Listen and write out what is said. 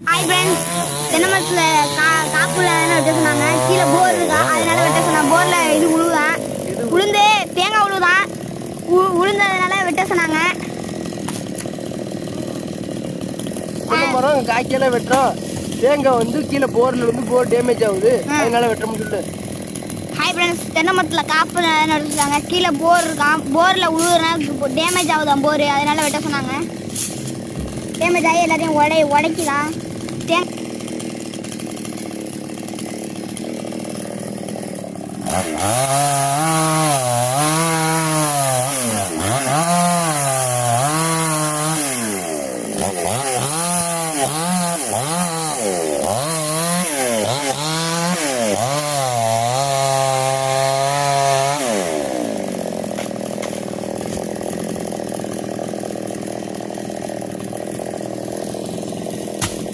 Hi friends, தென்னை மரத்தில் காப்புல வெட்ட சொன்னாங்க. கீழே போர் இருக்கா, அதனால வெட்ட சொன்னாங்க. போரில் இது உழுவுதான், உளுந்து தேங்காய் உழுவுதான், உளுந்ததுனால வெட்ட சொன்னாங்க. மரம் காய்க்கெல்லாம் வெட்டுறோம். தேங்காய் வந்து கீழே போரில் வந்து போர் டேமேஜ் ஆகுது, அதனால வெட்டணும்னு சொல்லு. ஹாய் ஃப்ரெண்ட்ஸ், தென்னை மரத்தில் காப்பு நடிச்சிருக்காங்க. கீழே போர் இருக்கான், போரில் உழுவுறதுனால டேமேஜ் ஆகுதான் போர், அதனால வெட்ட சொன்னாங்க. டேமேஜ் ஆகி எல்லாத்தையும் உடைக்குதான்.